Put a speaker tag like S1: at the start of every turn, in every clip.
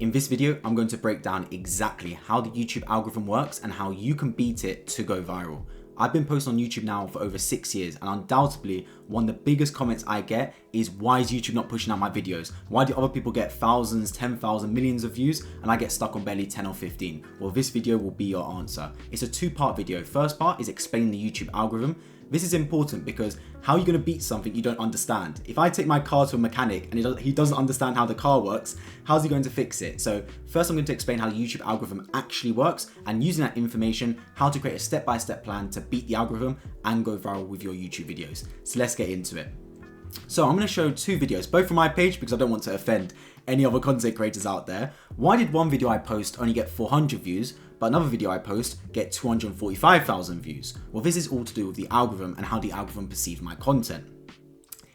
S1: In this video, I'm going to break down exactly how the YouTube algorithm works and how you can beat it to go viral. I've been posting on YouTube now for over 6 years, and undoubtedly one of the biggest comments I get is, why is YouTube not pushing out my videos? Why do other people get thousands, 10,000, millions of views and I get stuck on barely 10 or 15? Well, this video will be your answer. It's a two-part video. First part is explaining the YouTube algorithm. This is important because how are you going to beat something you don't understand? If I take my car to a mechanic and he doesn't understand how the car works, how's he going to fix it? So first I'm going to explain how the YouTube algorithm actually works, and using that information, how to create a step-by-step plan to beat the algorithm and go viral with your YouTube videos. So let's get into it. So I'm going to show two videos, both from my page because I don't want to offend any other content creators out there. Why did one video I post only get 400 views, but another video I post get 245,000 views? Well, this is all to do with the algorithm and how the algorithm perceives my content.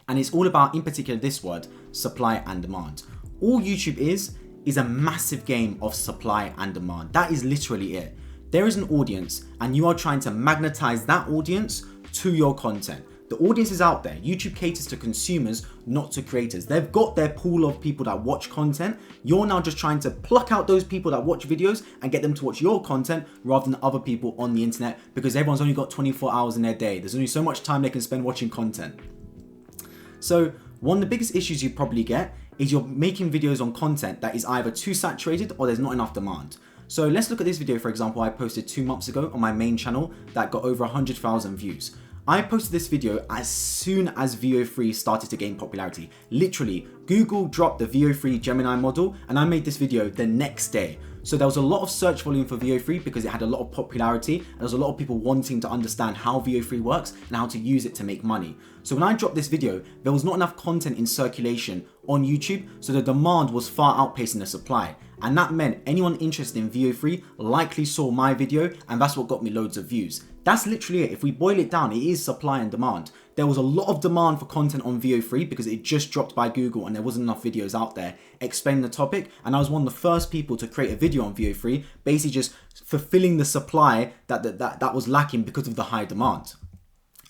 S1: And it's all about, in particular, this word, supply and demand. All YouTube is a massive game of supply and demand. That is literally it. There is an audience and you are trying to magnetize that audience to your content. The audience is out there. YouTube caters to consumers, not to creators. They've got their pool of people that watch content. You're now just trying to pluck out those people that watch videos and get them to watch your content rather than other people on the internet, because everyone's only got 24 hours in their day. There's only so much time they can spend watching content. So one of the biggest issues you probably get is you're making videos on content that is either too saturated or there's not enough demand. So let's look at this video, for example, I posted 2 months ago on my main channel that got over 100,000 views. I posted this video as soon as VO3 started to gain popularity. Literally, Google dropped the VO3 Gemini model and I made this video the next day. So there was a lot of search volume for VO3 because it had a lot of popularity, and there was a lot of people wanting to understand how VO3 works and how to use it to make money. So when I dropped this video, there was not enough content in circulation on YouTube, so the demand was far outpacing the supply. And that meant anyone interested in VO3 likely saw my video, and that's what got me loads of views. That's literally it. If we boil it down, it is supply and demand. There was a lot of demand for content on VO3 because it just dropped by Google and there wasn't enough videos out there explaining the topic. And I was one of the first people to create a video on VO3, basically just fulfilling the supply that was lacking because of the high demand.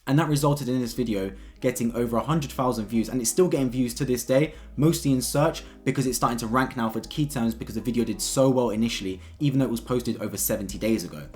S1: And that resulted in this video getting over 100,000 views, and it's still getting views to this day, mostly in search because it's starting to rank now for key terms because the video did so well initially, even though it was posted over 70 days ago.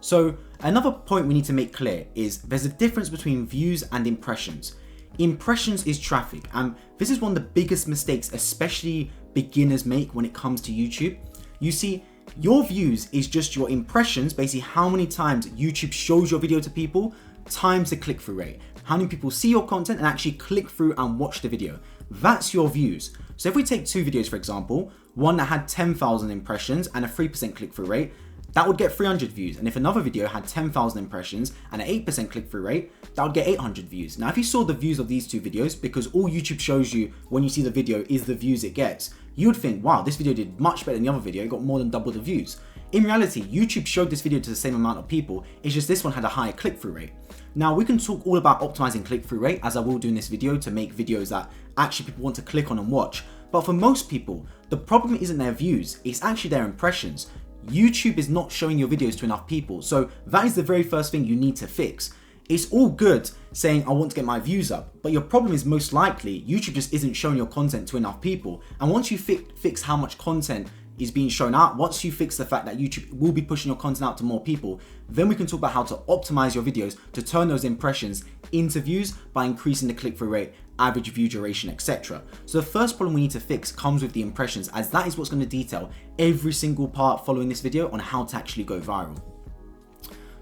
S1: So another point we need to make clear is there's a difference between views and impressions. Impressions is traffic, and this is one of the biggest mistakes especially beginners make when it comes to YouTube. You see, your views is just your impressions, basically how many times YouTube shows your video to people, times the click-through rate. How many people see your content and actually click through and watch the video. That's your views. So if we take two videos, for example, one that had 10,000 impressions and a 3% click-through rate, that would get 300 views. And if another video had 10,000 impressions and an 8% click-through rate, that would get 800 views. Now, if you saw the views of these two videos, because all YouTube shows you when you see the video is the views it gets, you would think, wow, this video did much better than the other video, it got more than double the views. In reality, YouTube showed this video to the same amount of people, it's just this one had a higher click-through rate. Now, we can talk all about optimizing click-through rate, as I will do in this video, to make videos that actually people want to click on and watch. But for most people, the problem isn't their views, it's actually their impressions. YouTube is not showing your videos to enough people, so that is the very first thing you need to fix. It's all good saying I want to get my views up, but your problem is most likely YouTube just isn't showing your content to enough people. And once you fix how much content is being shown out, once you fix the fact that YouTube will be pushing your content out to more people, then we can talk about how to optimize your videos to turn those impressions into views by increasing the click-through rate, average view duration, etc. So the first problem we need to fix comes with the impressions, as that is what's going to detail every single part following this video on how to actually go viral.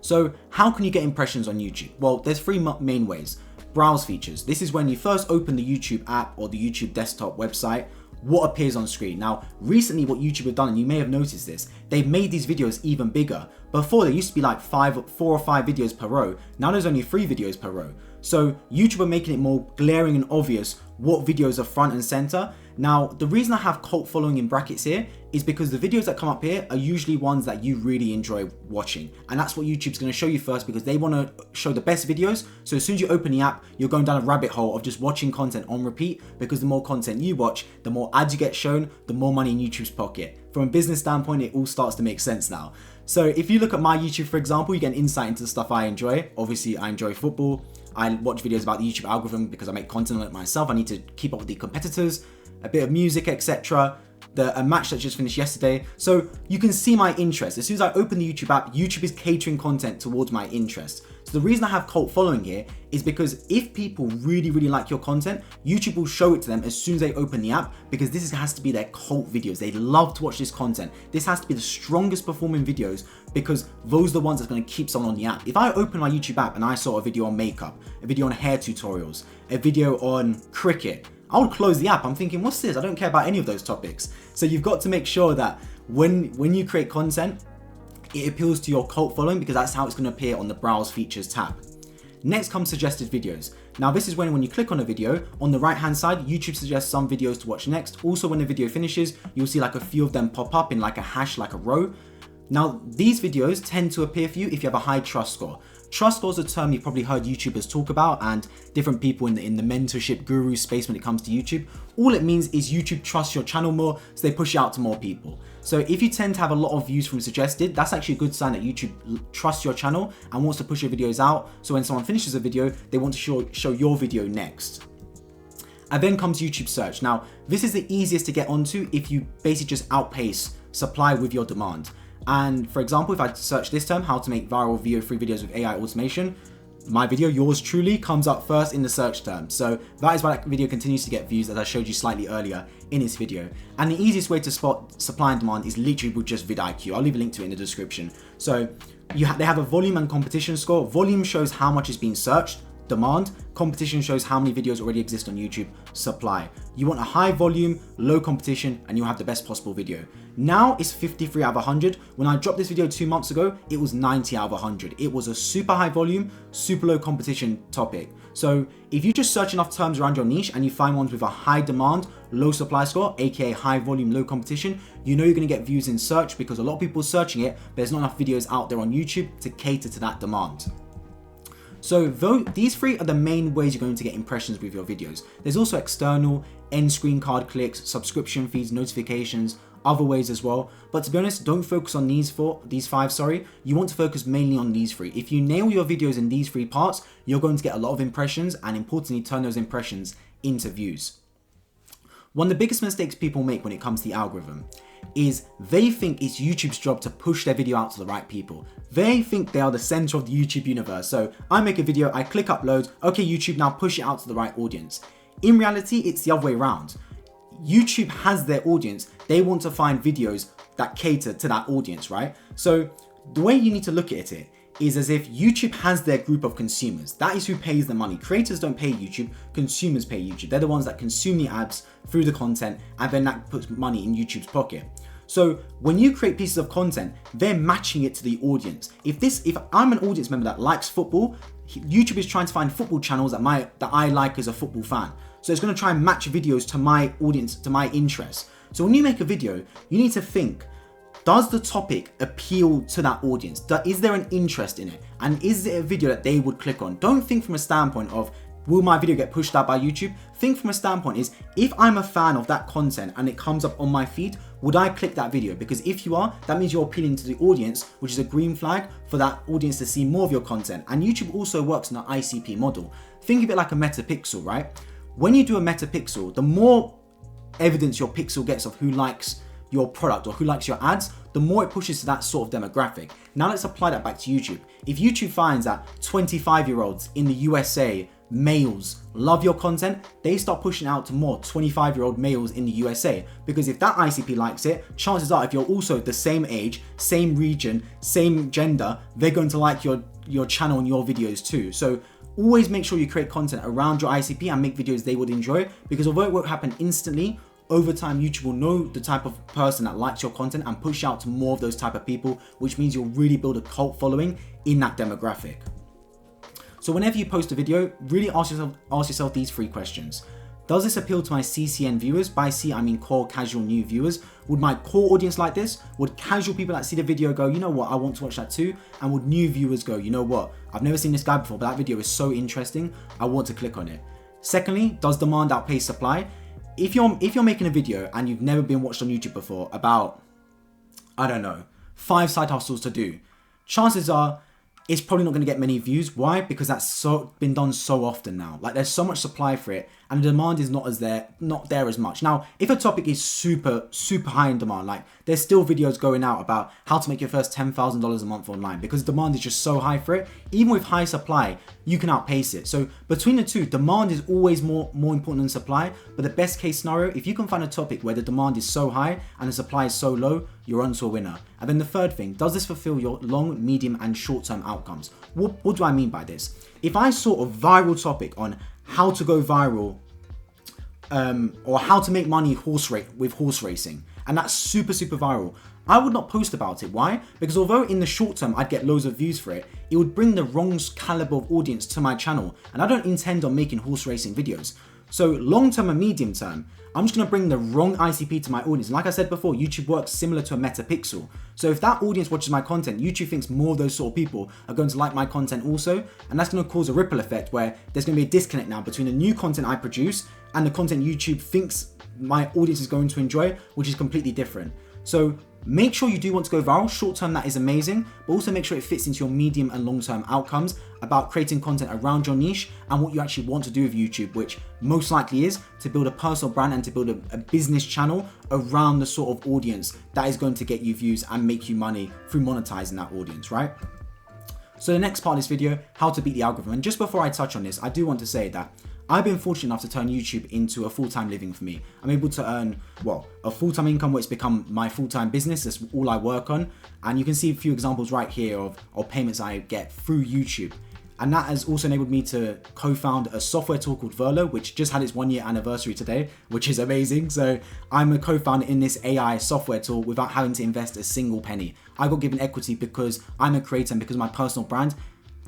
S1: So how can you get impressions on YouTube? Well, there's three main ways. Browse features. This is when you first open the YouTube app or the YouTube desktop website, what appears on screen. Now, recently what YouTube have done, and you may have noticed this, they've made these videos even bigger. Before, there used to be like 4 or 5 videos per row. Now there's only 3 videos per row. So YouTube are making it more glaring and obvious what videos are front and center. Now, the reason I have cult following in brackets here is because the videos that come up here are usually ones that you really enjoy watching. And that's what YouTube's going to show you first, because they want to show the best videos. So as soon as you open the app, you're going down a rabbit hole of just watching content on repeat, because the more content you watch, the more ads you get shown, the more money in YouTube's pocket. From a business standpoint, it all starts to make sense now. So if you look at my YouTube, for example, you get an insight into the stuff I enjoy. Obviously, I enjoy football. I watch videos about the YouTube algorithm because I make content on it myself. I need to keep up with the competitors, a bit of music, etc. a match that just finished yesterday. So you can see my interest. As soon as I open the YouTube app, YouTube is catering content towards my interest. So the reason I have cult following here is because if people really, really like your content, YouTube will show it to them as soon as they open the app, because this has to be their cult videos. They love to watch this content. This has to be the strongest performing videos, because those are the ones that's going to keep someone on the app. If I open my YouTube app and I saw a video on makeup, a video on hair tutorials, a video on cricket, I would close the app. I'm thinking, what's this? I don't care about any of those topics. So you've got to make sure that when you create content, it appeals to your cult following, because that's how it's going to appear on the browse features tab. Next comes suggested videos. Now this is when you click on a video, on the right hand side, YouTube suggests some videos to watch next. Also, when the video finishes, you'll see like a few of them pop up in like a hash, like a row. Now these videos tend to appear for you if you have a high trust score. Trust score is a term you've probably heard YouTubers talk about, and different people in the mentorship guru space when it comes to YouTube. All it means is YouTube trusts your channel more, so they push it out to more people. So if you tend to have a lot of views from suggested, that's actually a good sign that YouTube trusts your channel and wants to push your videos out. So when someone finishes a video, they want to show your video next. And then comes YouTube search. Now, this is the easiest to get onto if you basically just outpace supply with your demand. And for example, if I search this term, how to make viral VO3 videos with AI automation, my video, yours truly, comes up first in the search term. So that is why that video continues to get views, as I showed you slightly earlier in this video. And the easiest way to spot supply and demand is literally with just vidIQ. I'll leave a link to it in the description. So they have a volume and competition score. Volume shows how much is being searched. Demand. Competition shows how many videos already exist on YouTube. Supply. You want a high volume, low competition, and you'll have the best possible video. Now it's 53 out of 100. When I dropped this video 2 months ago, it was 90 out of 100. It was a super high volume, super low competition topic. So if you just search enough terms around your niche and you find ones with a high demand, low supply score, aka high volume, low competition, you know you're going to get views in search, because a lot of people are searching it, but there's not enough videos out there on YouTube to cater to that demand. So these three are the main ways you're going to get impressions with your videos. There's also external, end screen card clicks, subscription feeds, notifications, other ways as well. But to be honest, don't focus on these five. You want to focus mainly on these three. If you nail your videos in these three parts, you're going to get a lot of impressions, and importantly, turn those impressions into views. One of the biggest mistakes people make when it comes to the algorithm is they think it's YouTube's job to push their video out to the right people. They think they are the center of the YouTube universe. So I make a video, I click upload, okay YouTube, now push it out to the right audience. In reality, it's the other way around. YouTube has their audience. They want to find videos that cater to that audience, right? So the way you need to look at it is as if YouTube has their group of consumers. That is who pays the money. Creators don't pay YouTube, consumers pay YouTube. They're the ones that consume the ads through the content, and then that puts money in YouTube's pocket. So when you create pieces of content, they're matching it to the audience. If I'm an audience member that likes football, YouTube is trying to find football channels that I like as a football fan. So it's going to try and match videos to my audience, to my interests. So when you make a video, you need to think, does the topic appeal to that audience? Is there an interest in it? And is it a video that they would click on? Don't think from a standpoint of, will my video get pushed out by YouTube? Think from a standpoint is, if I'm a fan of that content and it comes up on my feed, would I click that video? Because if you are, that means you're appealing to the audience, which is a green flag for that audience to see more of your content. And YouTube also works on an ICP model. Think of it like a metapixel, right? When you do a metapixel, the more evidence your pixel gets of who likes your product or who likes your ads, the more it pushes to that sort of demographic. Now let's apply that back to YouTube. If YouTube finds that 25-year-olds in the USA, males, love your content, they start pushing out to more 25-year-old males in the USA. Because if that ICP likes it, chances are if you're also the same age, same region, same gender, they're going to like your channel and your videos too. So always make sure you create content around your ICP and make videos they would enjoy, because although it won't happen instantly, over time YouTube will know the type of person that likes your content and push out to more of those type of people, which means you'll really build a cult following in that demographic. So whenever you post a video, really ask yourself these three questions. Does this appeal to my CCN viewers? By C, I mean core casual new viewers. Would my core audience like this? Would casual people that see the video go, you know what, I want to watch that too? And would new viewers go, you know what, I've never seen this guy before, but that video is so interesting, I want to click on it. Secondly, does demand outpace supply? If you're making a video and you've never been watched on YouTube before about, I don't know, 5 side hustles to do, chances are it's probably not going to get many views. Why? Because that's been done so often now. Like, there's so much supply for it, and the demand is not there as much. Now, if a topic is super high in demand, like there's still videos going out about how to make your first $10,000 a month online, because demand is just so high for it. Even with high supply, you can outpace it. So between the two, demand is always more important than supply. But the best case scenario, if you can find a topic where the demand is so high and the supply is so low, you're onto a winner. And then the third thing, does this fulfill your long, medium, and short-term outcomes? What do I mean by this? If I saw a viral topic on how to go viral, or how to make money with horse racing, and that's super viral, I would not post about it. Why? Because although in the short term I'd get loads of views for it, it would bring the wrong caliber of audience to my channel, and I don't intend on making horse racing videos. So long term and medium term, I'm just going to bring the wrong ICP to my audience. And like I said before, YouTube works similar to a metapixel. So if that audience watches my content, YouTube thinks more of those sort of people are going to like my content also. And that's going to cause a ripple effect where there's going to be a disconnect now between the new content I produce and the content YouTube thinks my audience is going to enjoy, which is completely different. So make sure you do want to go viral. Short term, that is amazing, but also make sure it fits into your medium and long term outcomes about creating content around your niche and what you actually want to do with YouTube, which most likely is to build a personal brand and to build a business channel around the sort of audience that is going to get you views and make you money through monetizing that audience, right? So the next part of this video, how to beat the algorithm. And just before I touch on this, I do want to say that I've been fortunate enough to turn YouTube into a full-time living for me. I'm able to earn, a full-time income where it's become my full-time business. That's all I work on. And you can see a few examples right here of payments I get through YouTube. And that has also enabled me to co-found a software tool called Verlo, which just had its 1-year anniversary today, which is amazing. So I'm a co-founder in this AI software tool without having to invest a single penny. I got given equity because I'm a creator and because of my personal brand.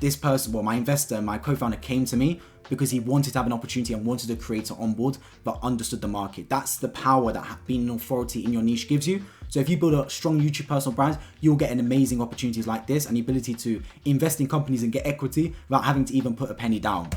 S1: This person, my investor, my co-founder came to me because he wanted to have an opportunity and wanted a creator on board but understood the market. That's the power that being an authority in your niche gives you. So if you build a strong YouTube personal brand, you'll get an amazing opportunities like this and the ability to invest in companies and get equity without having to even put a penny down.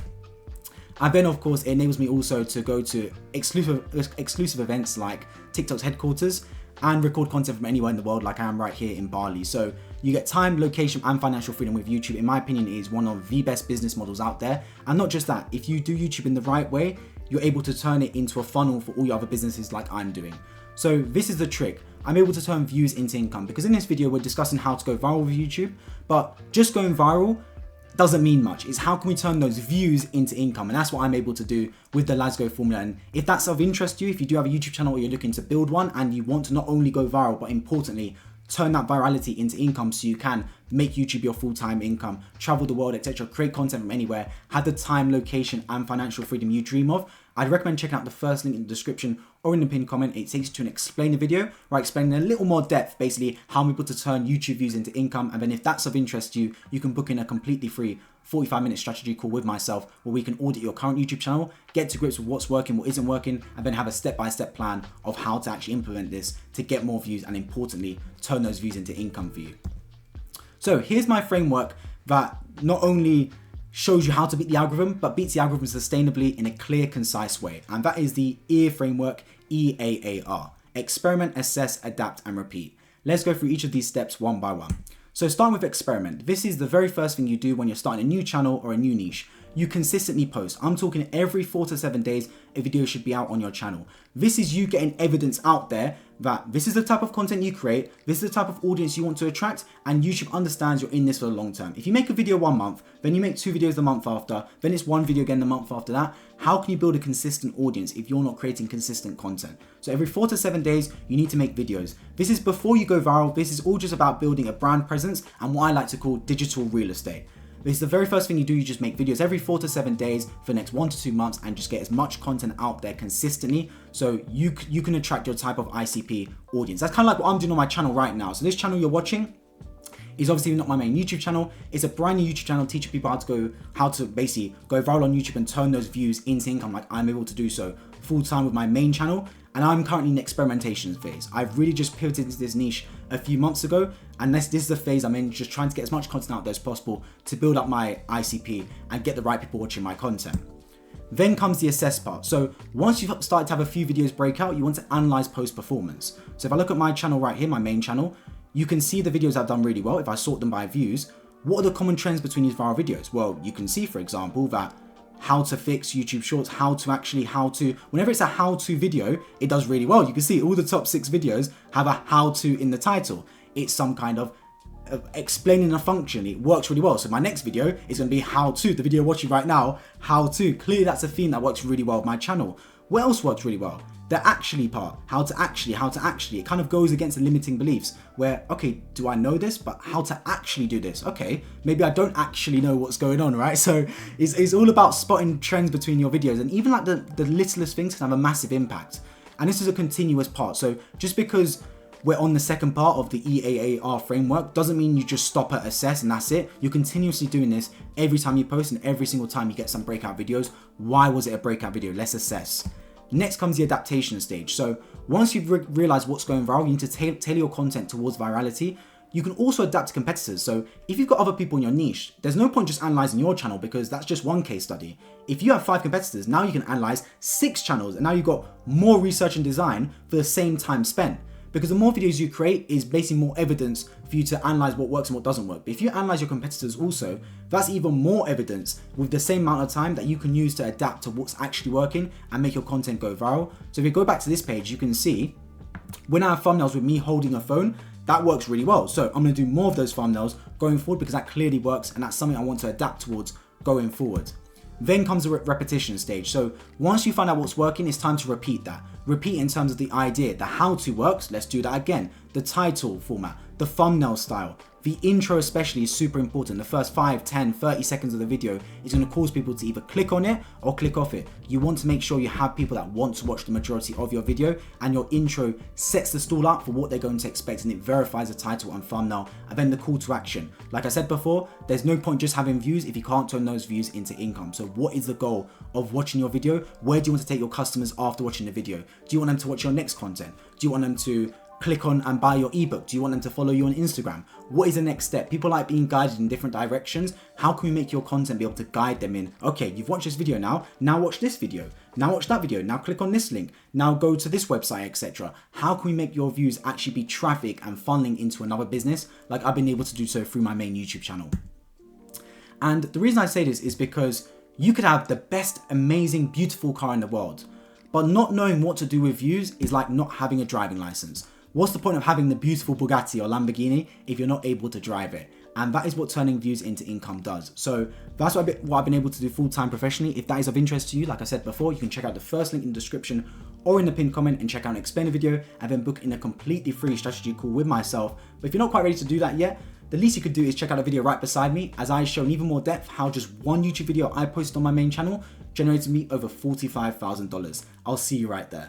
S1: And then of course, it enables me also to go to exclusive events like TikTok's headquarters and record content from anywhere in the world like I am right here in Bali. So you get time, location, and financial freedom with YouTube. In my opinion, it is one of the best business models out there. And not just that, if you do YouTube in the right way, you're able to turn it into a funnel for all your other businesses like I'm doing. So this is the trick. I'm able to turn views into income, because in this video, we're discussing how to go viral with YouTube, but just going viral doesn't mean much. It's how can we turn those views into income, and that's what I'm able to do with the Let's Go formula. And if that's of interest to you, if you do have a YouTube channel or you're looking to build one and you want to not only go viral, but importantly, turn that virality into income so you can make YouTube your full-time income, travel the world, etc., create content from anywhere, have the time, location, and financial freedom you dream of, I'd recommend checking out the first link in the description or in the pinned comment. It takes you to an explainer video where I explain in a little more depth basically how I'm able to turn YouTube views into income. And then if that's of interest to you, you can book in a completely free 45-minute strategy call with myself where we can audit your current YouTube channel, get to grips with what's working, what isn't working, and then have a step-by-step plan of how to actually implement this to get more views and importantly, turn those views into income for you. So here's my framework that not only shows you how to beat the algorithm, but beats the algorithm sustainably in a clear, concise way. And that is the EAR framework, EAAR. Experiment, assess, adapt, and repeat. Let's go through each of these steps one by one. So starting with experiment. This is the very first thing you do when you're starting a new channel or a new niche. You consistently post. I'm talking every 4 to 7 days, a video should be out on your channel. This is you getting evidence out there that this is the type of content you create, this is the type of audience you want to attract, and YouTube understands you're in this for the long term. If you make a video 1 month, then you make 2 videos the month after, then it's 1 video again the month after that, how can you build a consistent audience if you're not creating consistent content? So every 4 to 7 days, you need to make videos. This is before you go viral. This is all just about building a brand presence and what I like to call digital real estate. This is the very first thing you do. You just make videos every 4 to 7 days for the next 1 to 2 months and just get as much content out there consistently so you can attract your type of ICP audience. That's kind of like what I'm doing on my channel right now. So this channel you're watching is obviously not my main YouTube channel. It's a brand new YouTube channel teaching people how to basically go viral on YouTube and turn those views into income like I'm able to do so full time with my main channel. And I'm currently in the experimentation phase. I've really just pivoted into this niche a few months ago, and this is the phase I'm in, just trying to get as much content out there as possible to build up my ICP and get the right people watching my content. Then comes the assess part. So once you've started to have a few videos break out, you want to analyze post performance. So if I look at my channel right here, my main channel, you can see the videos I've done really well. If I sort them by views, what are the common trends between these viral videos? Well, you can see, for example, that how to fix YouTube Shorts, whenever it's a how-to video, it does really well. You can see all the top 6 videos have a how-to in the title. It's some kind of explaining a function. It works really well. So my next video is going to be how to, the video you're watching right now, how to. Clearly that's a theme that works really well with my channel. What else works really well? The actually part, how to actually. It kind of goes against the limiting beliefs where, okay, do I know this? But how to actually do this? Okay, maybe I don't actually know what's going on, right? So it's all about spotting trends between your videos, and even like the littlest things can have a massive impact. And this is a continuous part. So just because we're on the second part of the EAAR framework doesn't mean you just stop at assess and that's it. You're continuously doing this every time you post, and every single time you get some breakout videos. Why was it a breakout video? Let's assess. Next comes the adaptation stage. So once you've realized what's going viral, you need to tailor your content towards virality. You can also adapt to competitors. So if you've got other people in your niche, there's no point just analyzing your channel because that's just one case study. If you have 5 competitors, now you can analyze 6 channels, and now you've got more research and design for the same time spent. Because the more videos you create is basically more evidence for you to analyze what works and what doesn't work. But if you analyze your competitors also, that's even more evidence with the same amount of time that you can use to adapt to what's actually working and make your content go viral. So if you go back to this page, you can see when I have thumbnails with me holding a phone, that works really well. So I'm going to do more of those thumbnails going forward because that clearly works, and that's something I want to adapt towards going forward. Then comes the repetition stage. So once you find out what's working, it's time to repeat that. Repeat in terms of the idea. The how to works, let's do that again. The title format, the thumbnail style, the intro especially is super important. The first 5, 10, 30 seconds of the video is going to cause people to either click on it or click off it. You want to make sure you have people that want to watch the majority of your video, and your intro sets the stall up for what they're going to expect, and it verifies the title and thumbnail, and then the call to action. Like I said before, there's no point just having views if you can't turn those views into income. So what is the goal of watching your video? Where do you want to take your customers after watching the video? Do you want them to watch your next content? Do you want them to click on and buy your ebook? Do you want them to follow you on Instagram? What is the next step? People like being guided in different directions. How can we make your content be able to guide them in, okay, you've watched this video now watch this video, now watch that video, now click on this link, now go to this website, etc. How can we make your views actually be traffic and funneling into another business, like I've been able to do so through my main YouTube channel? And the reason I say this is because you could have the best, amazing, beautiful car in the world, but not knowing what to do with views is like not having a driving license. What's the point of having the beautiful Bugatti or Lamborghini if you're not able to drive it? And that is what turning views into income does. So that's what I've been able to do full-time professionally. If that is of interest to you, like I said before, you can check out the first link in the description or in the pinned comment and check out an explainer video, and then book in a completely free strategy call with myself. But if you're not quite ready to do that yet, the least you could do is check out a video right beside me, as I show in even more depth how just one YouTube video I posted on my main channel generated me over $45,000. I'll see you right there.